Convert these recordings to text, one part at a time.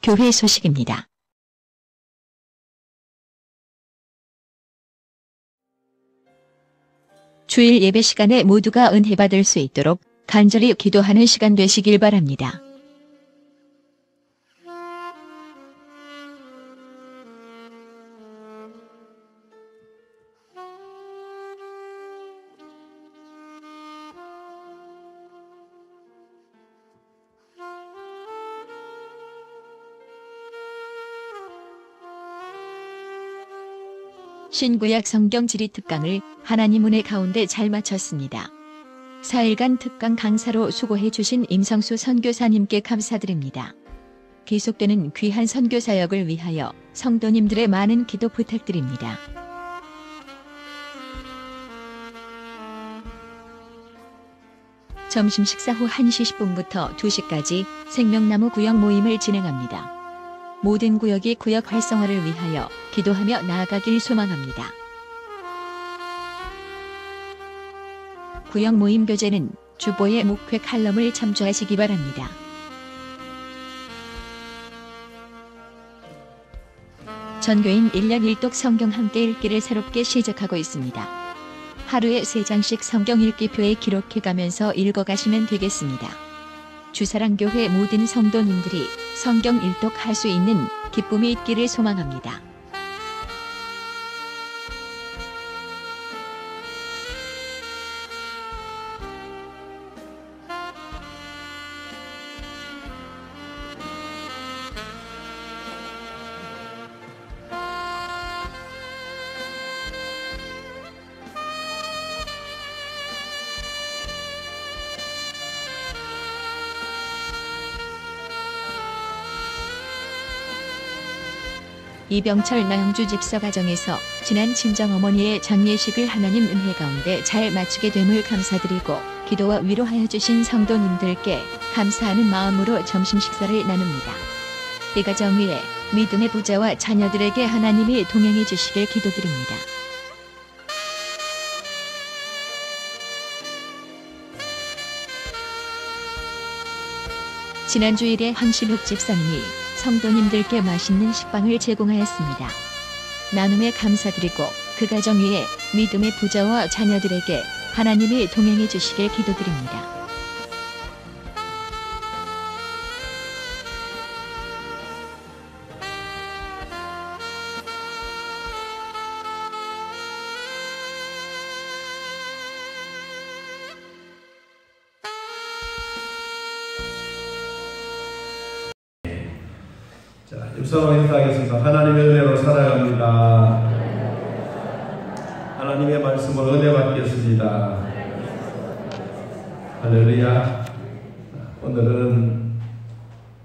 교회 소식입니다. 주일 예배 시간에 모두가 은혜 받을 수 있도록 간절히 기도하는 시간 되시길 바랍니다. 신구약 성경 지리 특강을 하나님 은혜 가운데 잘 마쳤습니다. 4일간 특강 강사로 수고해 주신 임성수 선교사님께 감사드립니다. 계속되는 귀한 선교 사역을 위하여 성도님들의 많은 기도 부탁드립니다. 점심 식사 후 1시 10분부터 2시까지 생명나무 구역 모임을 진행합니다. 모든 구역이 구역 활성화를 위하여 기도하며 나아가길 소망합니다. 구역 모임 교재는 주보의 목회 칼럼을 참조하시기 바랍니다. 전교인 1년 1독 성경 함께 읽기를 새롭게 시작하고 있습니다. 하루에 3장씩 성경 읽기표에 기록해가면서 읽어가시면 되겠습니다. 주사랑교회 모든 성도님들이 성경 일독할 수 있는 기쁨이 있기를 소망합니다. 이병철 나영주 집사 가정에서 지난 친정어머니의 장례식을 하나님 은혜 가운데 잘 마치게 됨을 감사드리고 기도와 위로하여 주신 성도님들께 감사하는 마음으로 점심 식사를 나눕니다. 이 가정 위에 믿음의 부자와 자녀들에게 하나님이 동행해 주시길 기도드립니다. 지난 주일에 황시묵 집사님이 성도님들께 맛있는 식빵을 제공하였습니다. 나눔에 감사드리고 그 가정 위에 믿음의 부자와 자녀들에게 하나님이 동행해 주시길 기도드립니다. 입서로 인사하겠습니다. 하나님의 은혜로 살아갑니다. 하나님의 말씀으로 은혜 받겠습니다. 할렐루야. 오늘은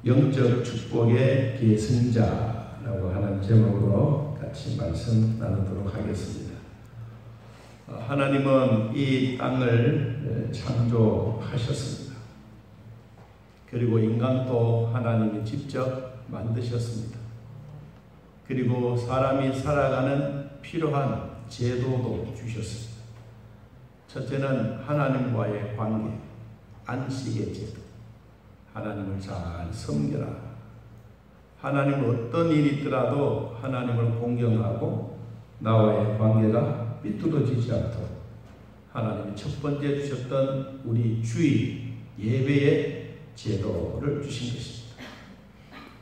영적 축복의 계승자라고 하는 제목으로 같이 말씀 나누도록 하겠습니다. 하나님은 이 땅을 창조하셨습니다. 그리고 인간도 하나님이 직접 만드셨습니다. 그리고 사람이 살아가는 필요한 제도도 주셨습니다. 첫째는 하나님과의 관계, 안식의 제도. 하나님을 잘 섬겨라. 하나님은 어떤 일이 있더라도 하나님을 공경하고 나와의 관계가 삐뚤어지지 않도록 하나님이 첫 번째 주셨던 우리 주일 예배의 제도를 주신 것입니다.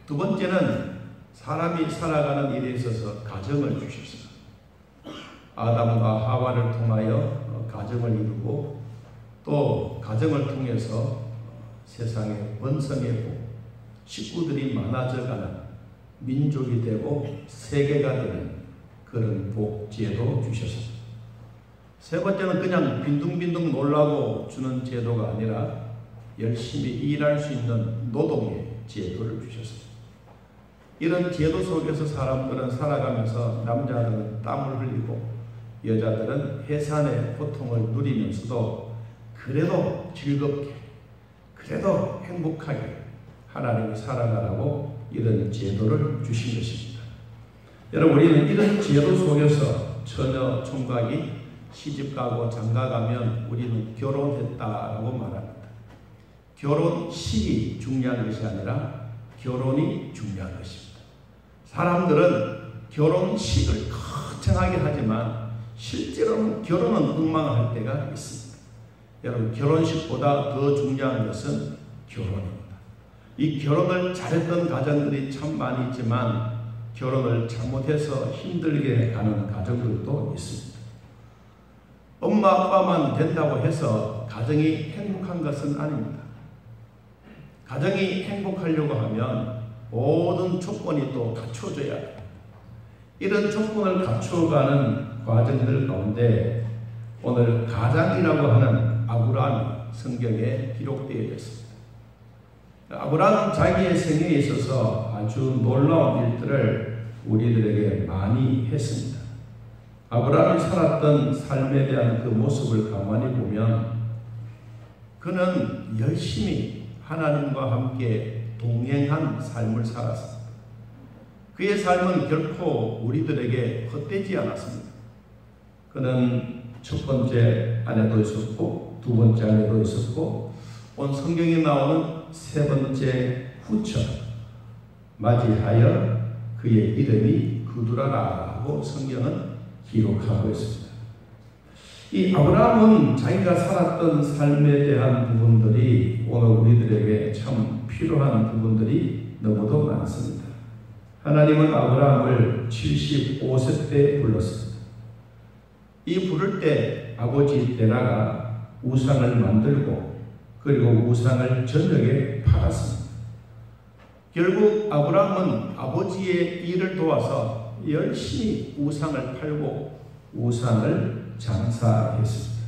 두 번째는 사람이 살아가는 일에 있어서 가정을 주셨습니다. 아담과 하와를 통하여 가정을 이루고 또 가정을 통해서 세상에 번성했고 식구들이 많아져가는 민족이 되고 세계가 되는 그런 복제도 주셨습니다. 세 번째는 그냥 빈둥빈둥 놀라고 주는 제도가 아니라 열심히 일할 수 있는 노동의 제도를 주셨습니다. 이런 제도 속에서 사람들은 살아가면서 남자들은 땀을 흘리고 여자들은 해산의 고통을 누리면서도 그래도 즐겁게 그래도 행복하게 하나님이 살아가라고 이런 제도를 주신 것입니다. 여러분, 우리는 이런 제도 속에서 처녀 총각이 시집가고 장가가면 우리는 결혼했다라고 말합니다. 결혼식이 중요한 것이 아니라 결혼이 중요한 것입니다. 사람들은 결혼식을 거창하게 하지만 실제로는 결혼은 엉망할 때가 있습니다. 여러분, 결혼식보다 더 중요한 것은 결혼입니다. 이 결혼을 잘했던 가정들이 참 많이 있지만 결혼을 잘못해서 힘들게 가는 가정들도 있습니다. 엄마 아빠만 된다고 해서 가정이 행복한 것은 아닙니다. 가정이 행복하려고 하면 모든 조건이 또 갖춰져야 합니다. 이런 조건을 갖춰가는 과정들 가운데 오늘 가장이라고 하는 아브라함이 성경에 기록되어 있습니다. 아브라함은 자기의 생애에 있어서 아주 놀라운 일들을 우리들에게 많이 했습니다. 아브라함이 살았던 삶에 대한 그 모습을 가만히 보면 그는 열심히 하나님과 함께 동행한 삶을 살았습니다. 그의 삶은 결코 우리들에게 헛되지 않았습니다. 그는 첫 번째 아내도 있었고 두 번째 아내도 있었고 온 성경에 나오는 세 번째 후처 맞이하여 그의 이름이 그두라라고 성경은 기록하고 있습니다. 이 아브라함은 자기가 살았던 삶에 대한 부분들이 오늘 우리들에게 참 필요한 부분들이 너무도 많습니다. 하나님은 아브라함을 75세 때 불렀습니다. 이 부를 때 아버지 데라가 우상을 만들고 그리고 우상을 저녁에 팔았습니다. 결국 아브라함은 아버지의 일을 도와서 열심히 우상을 팔고 우상을 장사했습니다.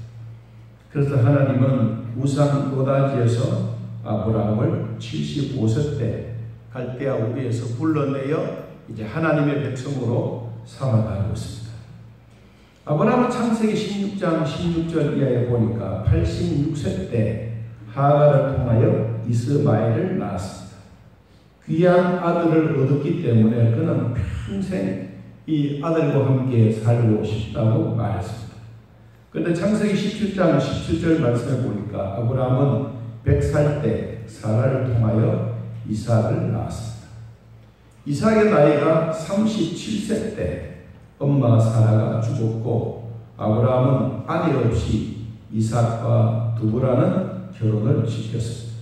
그래서 하나님은 우상 노다지에서 아브라함을 75세 때 갈대아 우리에서 불러내어 이제 하나님의 백성으로 삼아가고 있습니다. 아브라함은 창세기 16장 16절 이하에 보니까 86세 때 하갈을 통하여 이스마엘을 낳았습니다. 귀한 아들을 얻었기 때문에 그는 평생 이 아들과 함께 살고 싶다고 말했습니다. 그런데 창세기 17장 17절 말씀에 보니까 아브라함은 100살 때 사라를 통하여 이삭을 낳았습니다. 이삭의 나이가 37세 때 엄마 사라가 죽었고 아브라함은 아내 없이 이삭과 두부라는 결혼을 시켰습니다.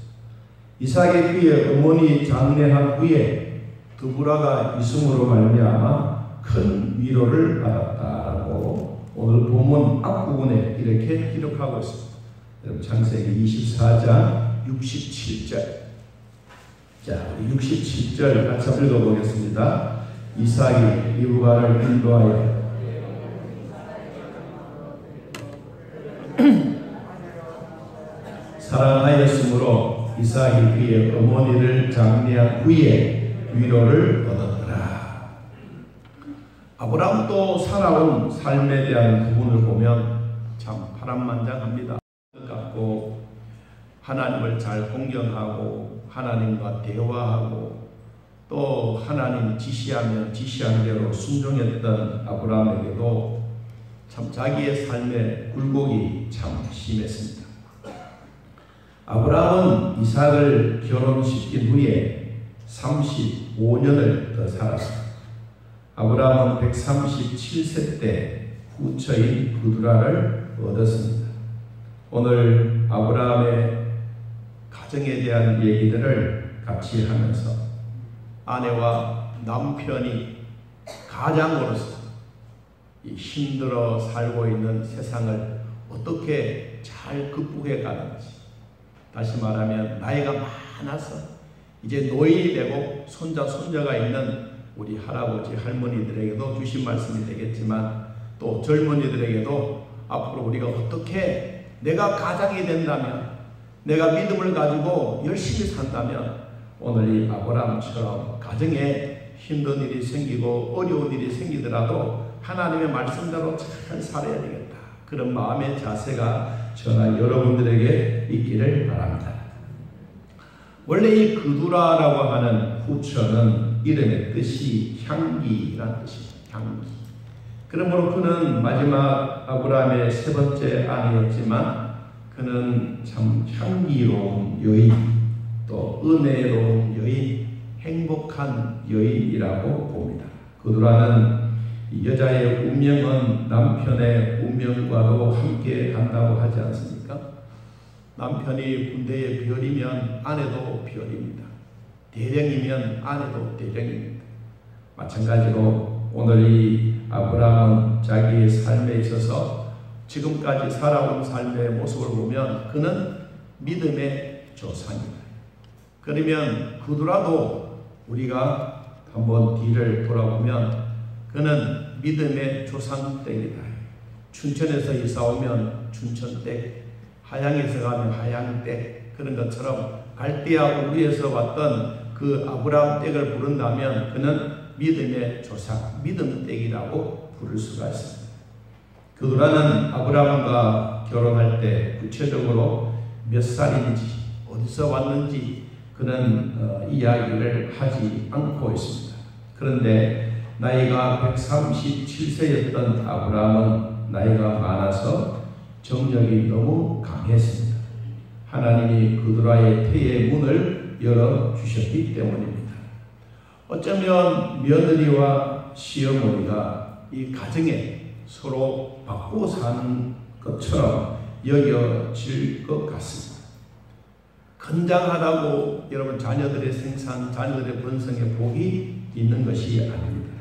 이삭의 그의 어머니 장례한 후에 두부라가 있음으로 말미암아 큰 위로를 받았다라고 오늘 본문 앞부분에 이렇게 기록하고 있습니다. 여러분 창세기 24장 67절. 자, 67절 같이 한번 읽어보겠습니다. 이삭이 리브가를 인도하여 사랑하였으므로 이삭이 그의 어머니를 장례한 후에 위로를 얻었더라. 아브라함도 살아온 삶에 대한 부분을 보면 참 파란만장합니다. 같고 하나님을 잘 공경하고 하나님과 대화하고 또 하나님 지시하면 지시한 대로 순종했던 아브라함에게도 참 자기의 삶의 굴곡이 참 심했습니다. 아브라함은 이삭을 결혼시킨 후에 35년을 더 살았습니다. 아브라함은 137세 때 후처인 그두라를 얻었습니다. 오늘 아브라함의 가정에 대한 얘기들을 같이 하면서 아내와 남편이 가장으로서 이 힘들어 살고 있는 세상을 어떻게 잘 극복해 가는지, 다시 말하면 나이가 많아서 이제 노인이 되고 손자 손녀가 있는 우리 할아버지 할머니들에게도 주신 말씀이 되겠지만 또 젊은이들에게도 앞으로 우리가 어떻게 내가 가장이 된다면 내가 믿음을 가지고 열심히 산다면 오늘 이 아브라함처럼 가정에 힘든 일이 생기고 어려운 일이 생기더라도 하나님의 말씀대로 잘 살아야 되겠다. 그런 마음의 자세가 저나 여러분들에게 있기를 바랍니다. 원래 이 그두라라고 하는 후처는 이름의 뜻이 향기라는 뜻입니다. 향기. 그러므로 그는 마지막 아브라함의 세 번째 아내였지만 그는 참 향기로운 여인, 또 은혜로운 여인, 행복한 여인이라고 봅니다. 그두라는 여자의 운명은 남편의 운명과도 함께 간다고 하지 않습니까? 남편이 군대의 별이면 아내도 별입니다. 대령이면 아내도 대령입니다. 마찬가지로 오늘 이 아브라함은 자기의 삶에 있어서 지금까지 살아온 삶의 모습을 보면 그는 믿음의 조상이다. 그러면 그더라도 우리가 한번 뒤를 돌아보면 그는 믿음의 조상댁이다. 춘천에서 이사 오면 춘천댁, 하양에서 가면 하양댁, 그런 것처럼 갈대아 우르에서 왔던 그 아브라함 댁을 부른다면 그는 믿음의 조상, 믿음댁이라고 부를 수가 있습니다. 그두라는 아브라함과 결혼할 때 구체적으로 몇 살인지 어디서 왔는지 그는 이야기를 하지 않고 있습니다. 그런데 나이가 137세였던 아브라함은 나이가 많아서 정력이 너무 강했습니다. 하나님이 그두라의 태의 문을 열어주셨기 때문입니다. 어쩌면 며느리와 시어머니가 이 가정에 서로 바꾸어 사는 것처럼 여겨질 것 같습니다. 건장하다고 여러분 자녀들의 생산, 자녀들의 번성에 복이 있는 것이 아닙니다.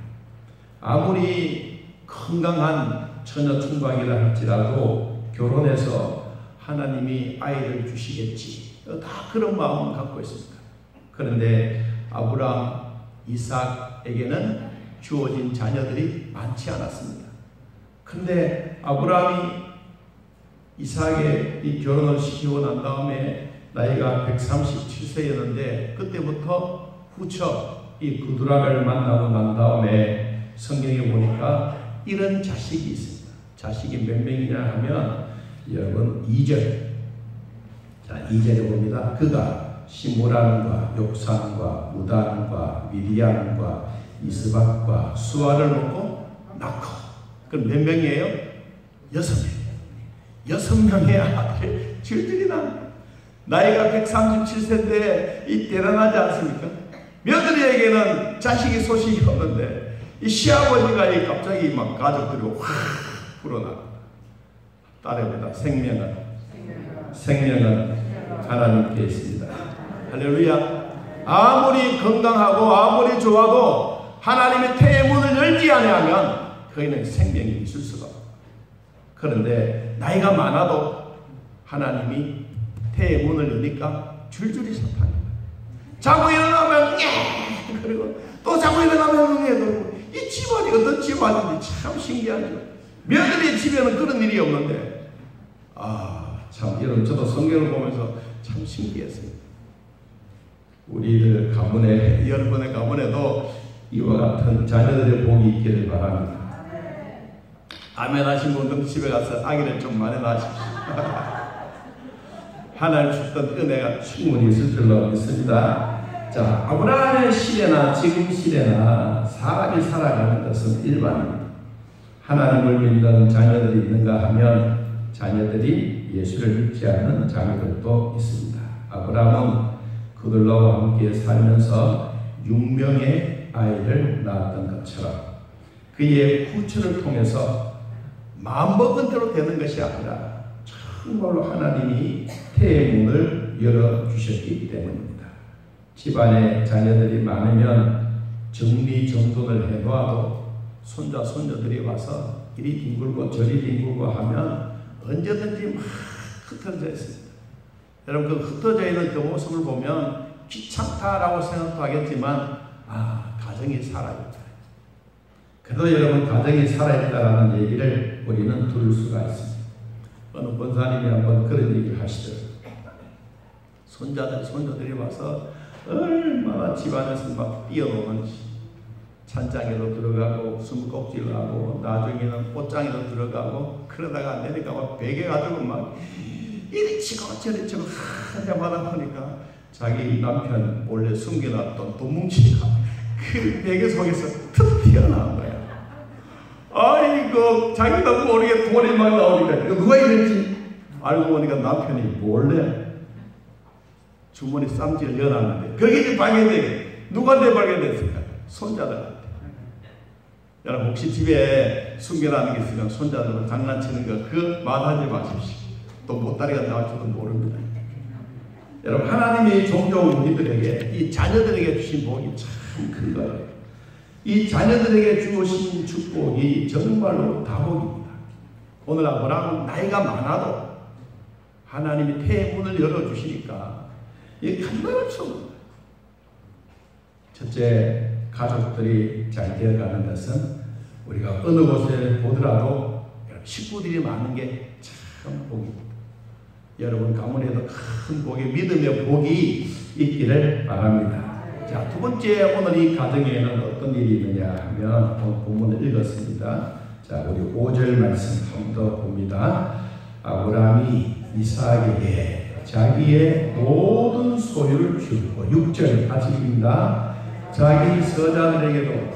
아무리 건강한 처녀 총각이라 할지라도 결혼해서 하나님이 아이를 주시겠지, 다 그런 마음을 갖고 있습니다. 그런데 아브라함, 이삭에게는 주어진 자녀들이 많지 않았습니다. 그런데 아브라함이 이삭의 이 결혼을 시키고 난 다음에 나이가 137세였는데 그때부터 후처 이 그두라를 만나고 난 다음에 성경에 보니까 이런 자식이 있습니다. 자식이 몇 명이냐 하면 여러분 2절. 자, 2절에 봅니다. 그가 시므란과 욕산과 무단과 미디안과 이스박과 수아를 먹고 낳고. 그럼 몇 명이에요? 6명. 6명의 아들 질질이 납니다. 나이가 137세인데 이 대단하지 않습니까? 며느리에게는 자식이 소식이 없는데 이 시아버지가 갑자기 막 가족들이 확 불어납니다. 따라합니다. 생명은 하나님께 있습니다. 할렐루야. 아무리 건강하고 아무리 좋아도 하나님의 태의 문을 열지 아니하면 거기는 생명이 있을 수가 없어요. 그런데 나이가 많아도 하나님이 태의 문을 여니까 줄줄이 섭합니다. 자고 일어나면 그리고 또 자고 일어나면 그리고 이 집안이 어떤 집안인지 참 신기하죠. 며느리 집에는 그런 일이 없는데 참 여러분 저도 성경을 보면서 참 신기했습니다. 우리들 가문에 여러분의 가문에도 이와 같은 자녀들의 복이 있기를 바랍니다. 아멘 하신 분들 집에 가서 아기를 좀 많이 낳으십시오. 하나님 주셨던 은혜가 충분히 있을 줄로 믿습니다. 자, 아브라함의 시대나 지금 시대나 사람이 살아가는 것은 일반입니다. 하나님을 믿는 자녀들이 있는가 하면 자녀들이 예수를 믿지 않는 자녀들도 있습니다. 아브라함은 그들과 함께 살면서 6명의 아이를 낳았던 것처럼 그의 후처를 통해서 마음먹은 대로 되는 것이 아니라 정말로 하나님이 태의 문을 열어주셨기 때문입니다. 집안에 자녀들이 많으면 정리정돈을 해놓아도 손자 손녀들이 와서 이리 뒹굴고 저리 뒹굴고 하면 언제든지 막 흩어져 있습니다. 여러분 그 흩어져 있는 그 모습을 보면 귀찮다라고 생각도 하겠지만 가정이 살아있다. 그래도 여러분 가정이 살아있다라는 얘기를 우리는 들을 수가 있습니다. 어느 권사님이 한번 그런 얘기를 하시더라고요. 손자들 손녀들이 와서 얼마나 집안에서 막 뛰어노는지 찬장에도 들어가고 숨꼭지를 하고 나중에는 옷장에도 들어가고 그러다가 내니까 막 베개 가지고 막 이리 치고 저리 치고 하자마자 보니까 자기 남편 몰래 숨겨놨던 돈뭉치가 그 베개 속에서 툭 튀어나온 거야. 아이고 자기도 모르게 돈이 막 나오니까 이거 누가 이랬지? 알고 보니까 남편이 몰래 주머니 쌈지를 열었는데 거기 이제 방해되게 누구한테 발견됐을까요? 손자들한테. 여러분 혹시 집에 숨겨놓은 게 있으면 손자들은 장난치는 거 그 말하지 마십시오. 또 보따리가 나올지도 모릅니다. 여러분 하나님이 종종 우리들에게 이 자녀들에게 주신 복이 참 큰 거예요. 이 자녀들에게 주신 축복이 정말로 다복입니다. 오늘 아브라함은 나이가 많아도 하나님이 태의 문을 열어주시니까 이게 감당할 수 없는 거예요. 첫째, 가족들이 잘 되어가는 것은 우리가 어느 곳에 보더라도 식구들이 많은 게 참 복입니다. 여러분 가문에도 큰 복이, 믿음의 복이 있기를 바랍니다. 자, 두 번째, 오늘 이 가정에는 어떤 일이 있느냐 하면 오늘 본문을 읽었습니다. 자, 우리 5절 말씀 좀 더 봅니다. 아브라함이 이삭에게 자기의 모든 소유를 주고, 6절 같이 읽습니다. 자기 서자들에게도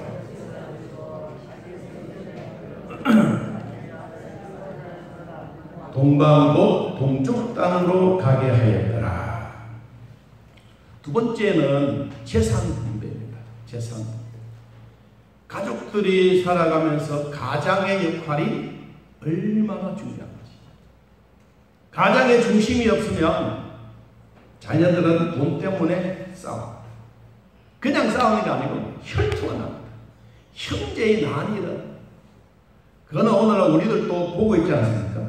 동방 곧 동쪽 땅으로 가게 하였더라. 두 번째는 재산 분배입니다. 재산 분배. 가족들이 살아가면서 가장의 역할이 얼마나 중요한지. 가장의 중심이 없으면 자녀들은 돈 때문에 싸웁니다. 그냥 싸우는 게 아니고 혈투가 납니다. 형제의 난이다. 그거는 오늘날 우리들도 보고 있지 않습니까?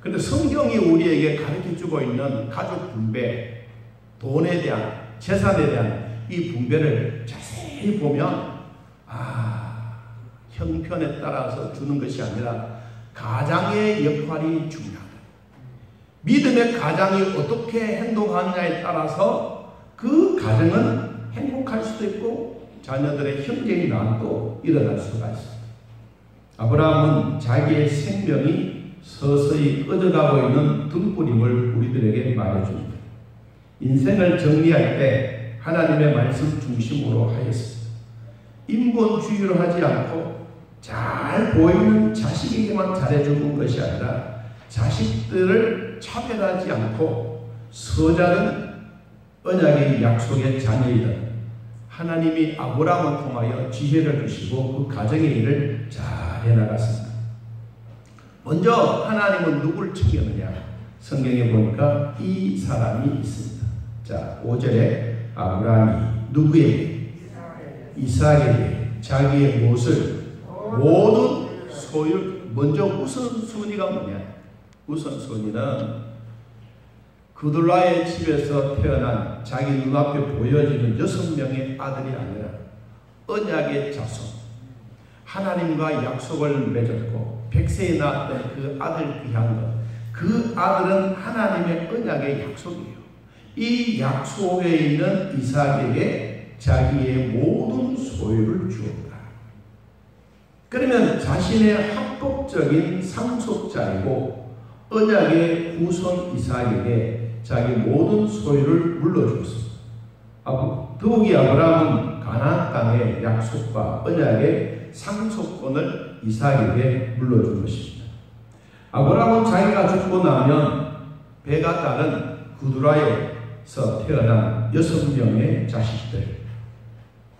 그런데 성경이 우리에게 가르쳐주고 있는 가족 분배, 돈에 대한, 재산에 대한 이 분배를 자세히 보면 형편에 따라서 주는 것이 아니라 가장의 역할이 중요하다. 믿음의 가장이 어떻게 행동하느냐에 따라서 그 가정은 행복할 수도 있고 자녀들의 형제의 난도 일어날 수가 있습니다. 아브라함은 자기의 생명이 서서히 꺼져가고 있는 등불임을 우리들에게 말해줍니다. 인생을 정리할 때 하나님의 말씀 중심으로 하였습니다. 인본주의로 하지 않고 잘 보이는 자식에게만 잘해주는 것이 아니라 자식들을 차별하지 않고 서자는 언약의 약속의 자녀이든 하나님이 아브라함을 통하여 지혜를 주시고 그 가정의 일을 잘 해나갔습니다. 먼저 하나님은 누구를 챙겼느냐? 성경에 보니까 이 사람이 있습니다. 자, 5절에 아브라함이 누구에게? 이삭에게 자기의 무엇을? 모든 소유. 먼저 우선순위가 뭐냐? 우선순위는 그둘라의 집에서 태어난 자기 눈앞에 보여지는 6명의 아들이 아니라 언약의 자손, 하나님과 약속을 맺었고 백세에 낳았던 그 아들 귀한 것, 그 아들은 하나님의 언약의 약속이에요. 이 약속에 있는 이삭에게 자기의 모든 소유를 주었다. 그러면 자신의 합법적인 상속자이고 언약의 후손 이삭에게 자기 모든 소유를 물려주었습니다. 더욱이 아브라함은 가나안 땅의 약속과 언약의 상속권을 이삭에게 물려준 것입니다. 아브라함은 자기가 죽고 나면 배가 따른 구두라에서 태어난 6명의 자식들,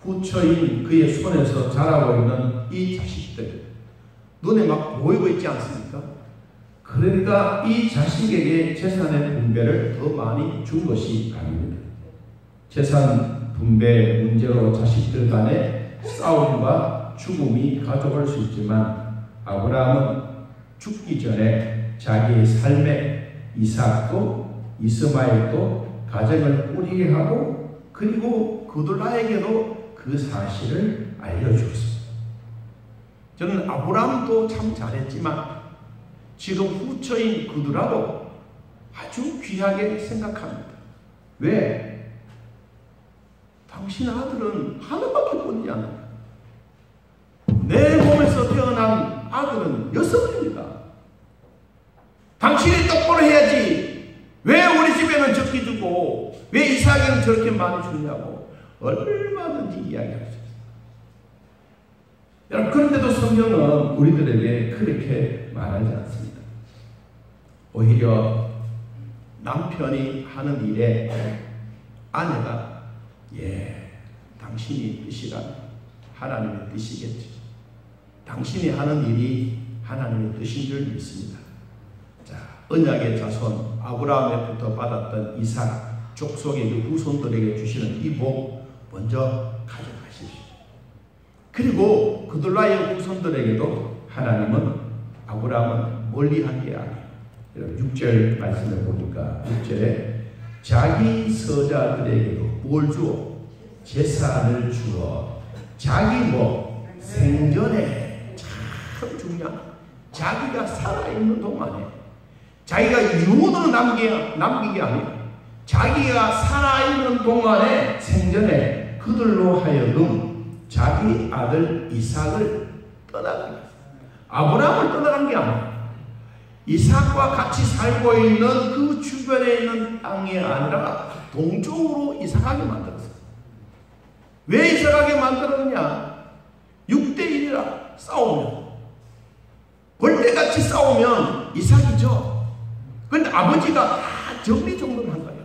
후처인 그의 손에서 자라고 있는 이 자식들, 눈에 막 보이고 있지 않습니까? 그러니까 이 자식에게 재산의 분배를 더 많이 준 것이 아닙니다. 재산 분배 문제로 자식들 간의 싸움과 죽음이 가져올 수 있지만 아브라함은 죽기 전에 자기의 삶에 이삭도 이스마엘도 가정을 꾸리게 하고 그리고 그들에게도 그 사실을 알려주었습니다. 저는 아브라함도 참 잘했지만 지금 후처인 그들하고 아주 귀하게 생각합니다. 왜? 당신 아들은 하나밖에 뿐이지 않아요. 내 몸에서 태어난 아들은 6입니다. 당신이 똑바로 해야지. 왜 우리 집에는 적게 주고 왜 이삭에는 저렇게 많이 주냐고 얼마든지 이야기할 수 있어요. 여러분, 그런데도 성경은 우리들에게 그렇게 말하지 않습니다. 오히려 남편이 하는 일에 아내가 당신이 뜻이란 하나님의 뜻이겠죠. 당신이 하는 일이 하나님의 뜻인 줄 믿습니다. 자, 언약의 자손 아브라함에부터 받았던 이삭 족속의 그 후손들에게 주시는 이 복 먼저 가져가십시오. 그리고 그들과의 후손들에게도 하나님은 아브라함은 멀리한 게 아니에요. 6절 말씀을 보니까 6절에 자기 서자들에게도 뭘 주어? 재산을 주어 자기 생전에 참 중요한 자기가 살아있는 동안에 자기가 유언으로 남기게 아니라 자기가 살아있는 동안에 생전에 그들로 하여금 자기 아들 이삭을 떠나게 했어요. 아브라함을 떠나간 게 아니에요. 이삭과 같이 살고 있는 그 주변에 있는 땅이 아니라 동쪽으로 이삭하게 만들었어요. 왜 이삭하게 만들었냐? 6대1이라 싸우면 벌떼같이 싸우면 이삭이죠. 그런데 아버지가 다 정리정돈한 거예요.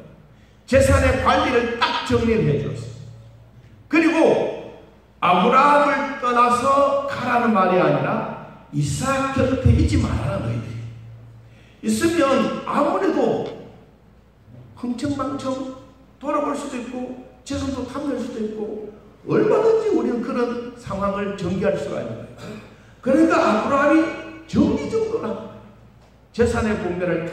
재산의 관리를 딱 정리를 해줬어요. 그리고 아브라함을 떠나서 가라는 말이 아니라 이삭 곁에 있지 말아라 너희들이. 있으면 아무래도 흥청망청 돌아볼 수도 있고 재산도 탐낼 수도 있고 얼마든지 우리는 그런 상황을 전개할 수가 있는 거예요. 그러니까 아브라함이 정리정돈하고 재산의 분배를 다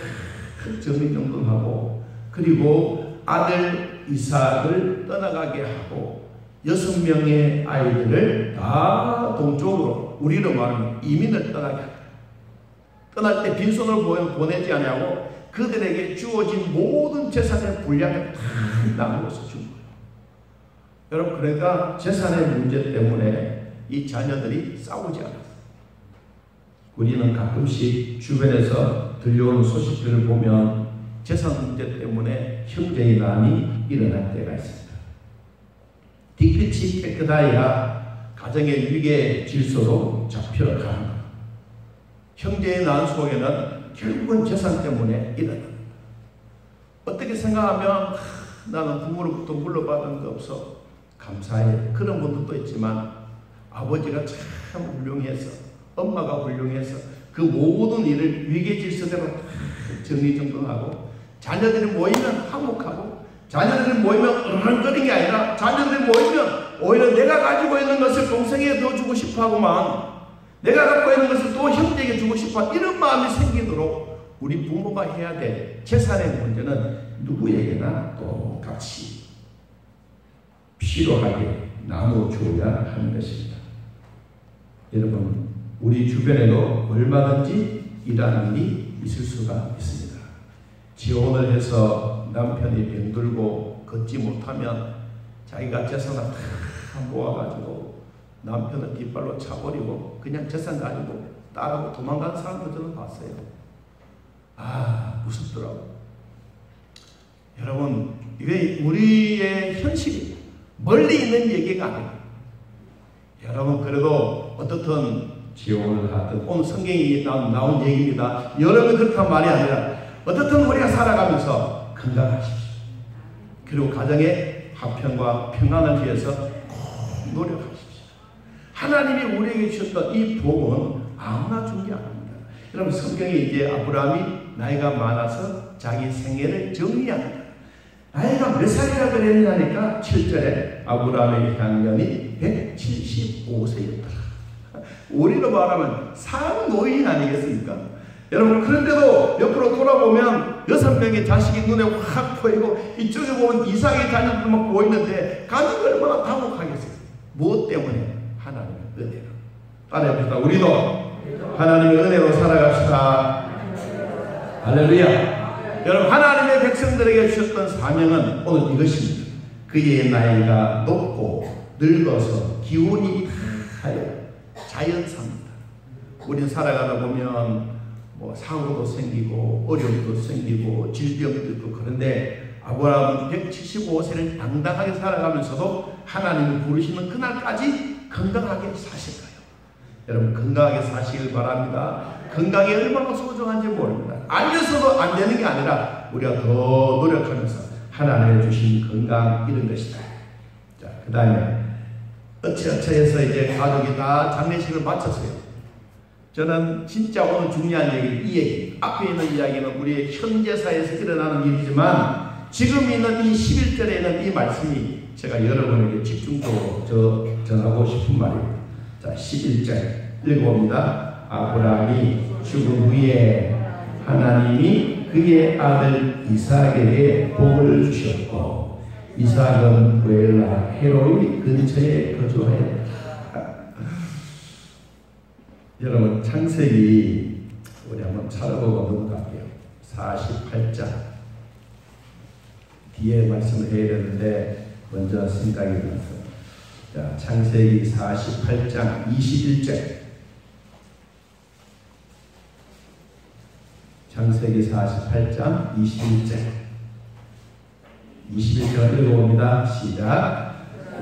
정리정돈하고 그리고 아들 이삭을 떠나가게 하고 6명의 아이들을 다 동쪽으로 우리로 말하면 이민을 떠나게 합니다. 떠날 때 빈손으로 보내지 않냐고 그들에게 주어진 모든 재산의 분량을 다 나누어서 준 거예요. 여러분 그러니까 재산의 문제 때문에 이 자녀들이 싸우지 않았어요. 우리는 가끔씩 주변에서 들려오는 소식들을 보면 재산 문제 때문에 형제의 난이 일어날 때가 있습니다. 뒤끝이 깨끗하여야 가정의 위계 질서로 잡혀가는 형제의 난 속에는 결국은 재산 때문에 일어납니다. 어떻게 생각하면 나는 부모로부터 물려받은 거 없어 감사해 그런 분들도 있지만 아버지가 참 훌륭해서 엄마가 훌륭해서 그 모든 일을 위계 질서대로 정리정돈하고 자녀들이 모이면 화목하고 자녀들이 모이면 으르렁거리는 게 아니라 자녀들이 모이면 오히려 내가 가지고 있는 것을 동생에게 더 주고 싶어하고만 내가 갖고 있는 것을 또 형제에게 주고 싶어 이런 마음이 생기도록 우리 부모가 해야 될 재산의 문제는 누구에게나 똑같이 필요하게 나눠줘야 하는 것입니다. 여러분 우리 주변에도 얼마든지 이러한 일이 있을 수가 있습니다. 재혼을 해서 남편이 병들고 걷지 못하면 자기가 재산을 다 모아가지고 남편을 뒷발로 차버리고 그냥 재산 가지고 딸하고 도망가는 사람도 저는 봤어요. 아 무섭더라고. 여러분 이게 우리의 현실이 멀리 있는 얘기가 아니에요. 여러분 그래도 어떻든 지원을 하든 오늘 성경에 나온 얘기입니다. 여러분 그렇단 말이 아니라 어떻든 우리가 살아가면서 건강하십시오. 그리고 가정의 화평과 평안을 위해서 꼭 노력하십시오. 하나님이 우리에게 주셨던 이 복은 아무나 준 게 아닙니다. 여러분 성경에 이제 아브라함이 나이가 많아서 자기 생애를 정리합니다. 나이가 몇 살이라 그랬냐니까 7절에 아브라함의 향년이 175세였더라. 우리로 말하면 상노인 아니겠습니까? 여러분 그런데도 옆으로 돌아보면 6명의 자식이 눈에 확 보이고 이쪽에 보면 이삭의 자녀들만 보이는데 가족이 얼마나 당혹하겠어요. 무엇 때문에? 하나님의 은혜로. 따라해봅시다. 우리도 하나님의 은혜로 살아갑시다. 할렐루야. 여러분 하나님의 백성들에게 주셨던 사명은 오늘 이것입니다. 그의 나이가 높고 늙어서 기운이 다하여 자연사입니다. 우리는 살아가다 보면 뭐 사고도 생기고 어려움도 생기고 질병도 있고 그런데 아브라함은 175세를 당당하게 살아가면서도 하나님이 부르시는 그날까지 건강하게 사실 거예요. 여러분 건강하게 사시길 바랍니다. 건강이 얼마나 소중한지 모릅니다. 알면서도 안 되는 게 아니라 우리가 더 노력하면서 하나님의 주신 건강 이런 것이다. 자, 그 다음에 어찌어찌해서 이제 가족이 다 장례식을 마쳤어요. 저는 진짜 오늘 중요한 얘기, 이 얘기, 앞에 있는 이야기는 우리의 현재사에서 일어나는 일이지만 지금 있는 이 11절에 있는 이 말씀이 제가 여러분에게 집중적으로 전하고 싶은 말입니다. 자, 11절 읽어봅니다. 아브라함이 죽은 후에 하나님이 그의 아들 이삭에게 복을 주셨고 이삭은 부엘라 헤로이 근처에 거주하였다. 여러분, 창세기 우리 한번 찾아보고 넘어갈게요. 48장 뒤에 말씀을 해야 되는데 먼저 생각이 나서, 자, 창세기 48장 21절. 창세기 48장 21절. 21절 읽어봅니다. 시작.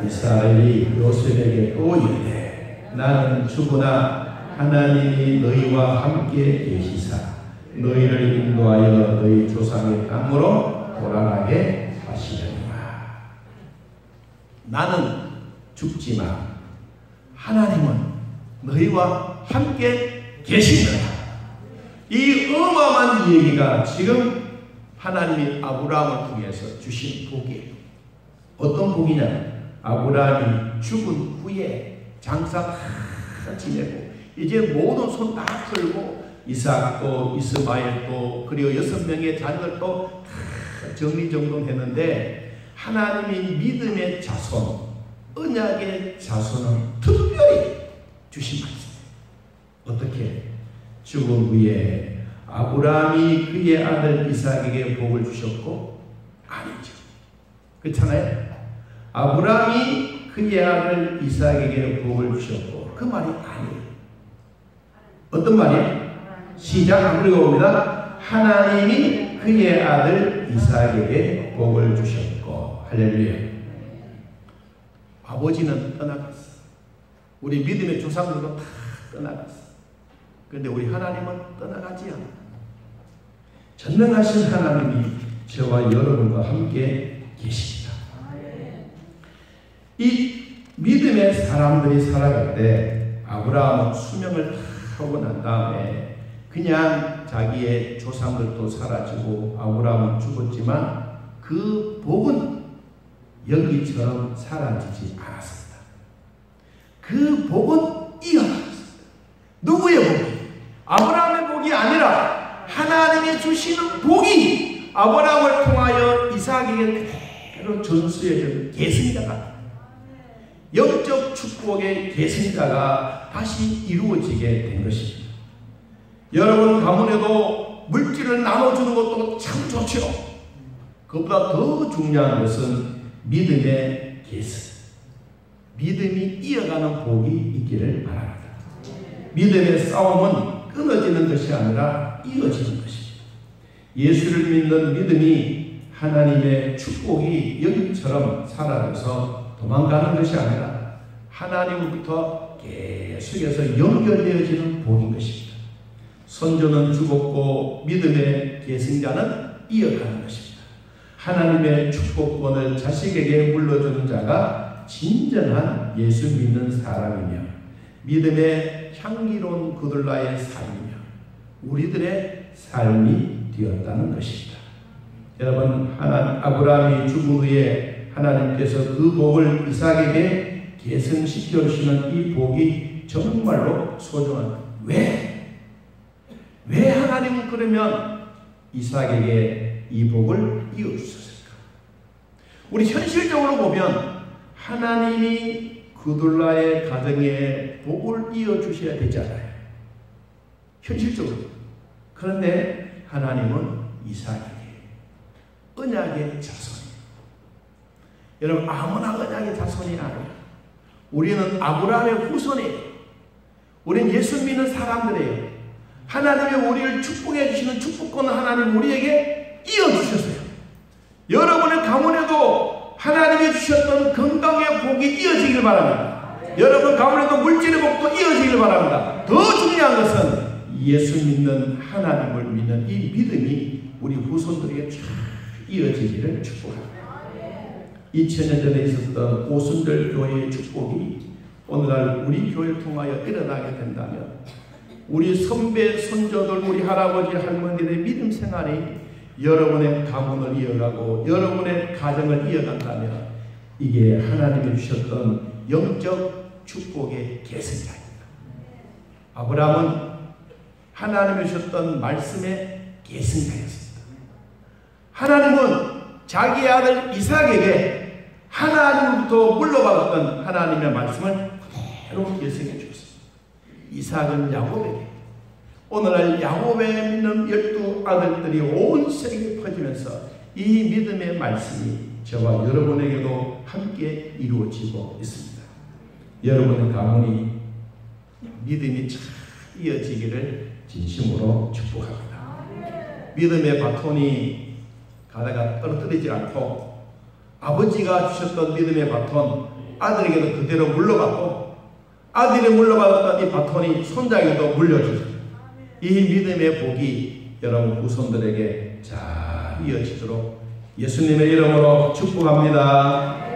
이스라엘이 요셉에게 또 이르되 나는 죽으나 하나님이 너희와 함께 계시사 너희를 인도하여 너희 조상의 땅으로 돌아가게 하시려니와. 나는 죽지만 하나님은 너희와 함께 계시느라. 이 어마어마한 얘기가 지금 하나님이 아브라함을 통해서 주신 복이에요. 어떤 복이냐? 아브라함이 죽은 후에 장사 다 지내고 이제 모든 손 다 풀고 이삭도 이스마엘도 그리고 6명의 자녀들도 다 정리정돈했는데 하나님이 믿음의 자손, 언약의 자손은 특별히 주신 말씀이에요. 어떻게? 죽은 후에 아브라함이 그의 아들 이삭에게 복을 주셨고? 아니죠. 그렇잖아요. 아브라함이 그의 아들 이삭에게 복을 주셨고, 그 말이 아니에요. 어떤 말이에요? 시작 한번 읽어봅니다. 하나님이 그의 아들 이삭에게 복을 주셨고. 할렐루야. 아버지는 떠나갔어. 우리 믿음의 조상들도 다 떠나갔어. 그런데 우리 하나님은 떠나가지 않아. 전능하신 하나님이 저와 여러분과 함께 계십니다. 이 믿음의 사람들이 살아갈 때 아브라함은 수명을 다 하고 난 다음에 그냥 자기의 조상들도 사라지고 아브라함은 죽었지만 그 복은 여기처럼 사라지지 않았습니다. 그 복은 이어났습니다. 누구의 복이? 아브라함의 복이 아니라 하나님이 주시는 복이 아브라함을 통하여 이삭에게 그대로 전수해준 계승자가, 영적 축복의 계승자가 다시 이루어지게 된 것입니다. 여러분 가문에도 물질을 나눠주는 것도 참 좋죠. 그것보다 더 중요한 것은 믿음의 계승, 믿음이 이어가는 복이 있기를 바랍니다. 믿음의 싸움은 끊어지는 것이 아니라 이어지는 것입니다. 예수를 믿는 믿음이 하나님의 축복이 여기처럼 사라져서 도망가는 것이 아니라 하나님으로부터 계속해서 연결되어지는 복인 것입니다. 선조는 죽었고 믿음의 계승자는 이어가는 것입니다. 하나님의 축복권을 자식에게 물려주는 자가 진정한 예수 믿는 사람이며 믿음의 향기로운 그들라의 삶이며 우리들의 삶이 되었다는 것입니다. 여러분, 아브라함이 죽은 후에 하나님께서 그 복을 이삭에게 계승시켜 주시는 이 복이 정말로 소중한. 왜 하나님은 그러면 이삭에게 이 복을 이어주셨을까? 우리 현실적으로 보면 하나님이 그둘라의 가정에 복을 이어주셔야 되잖아요. 현실적으로. 그런데 하나님은 이삭에게 언약의 자손이에요. 여러분, 아무나 언약의 자손이 아니에요. 우리는 아브라함의 후손이에요. 우리는 예수 믿는 사람들이에요. 하나님이 우리를 축복해 주시는 축복권을 하나님 우리에게 이어주셨어요. 여러분의 가문에도 하나님이 주셨던 건강의 복이 이어지길 바랍니다. 여러분 가문에도 물질의 복도 이어지길 바랍니다. 더 중요한 것은 예수 믿는 하나님을 믿는 이 믿음이 우리 후손들에게 쫙 이어지기를 축복합니다. 2000년 전에 있었던 오순절 교회의 축복이 오늘날 우리 교회를 통하여 일어나게 된다면 우리 선배, 선조들, 우리 할아버지, 할머니들의 믿음 생활이 여러분의 가문을 이어가고 여러분의 가정을 이어간다면 이게 하나님이 주셨던 영적 축복의 계승자입니다. 아브라함은 하나님이 주셨던 말씀의 계승자였습니다. 하나님은 자기 아들 이삭에게 하나님부터 물려받았던 하나님의 말씀을 그대로 계승해 주었습니다. 이삭은 야곱에게, 오늘날 야곱의 믿는 12 아들들이 온 세계에 퍼지면서 이 믿음의 말씀이 저와 여러분에게도 함께 이루어지고 있습니다. 여러분의 가문이 믿음이 잘 이어지기를 진심으로 축복합니다. 믿음의 바톤이 가다가 떨어뜨리지 않고 아버지가 주셨던 믿음의 바톤 아들에게도 그대로 물러받고 아들이 물러받았던 이 바톤이 손자에게도 물려주고 이 믿음의 복이 여러분 후손들에게 잘 이어지도록 예수님의 이름으로 축복합니다.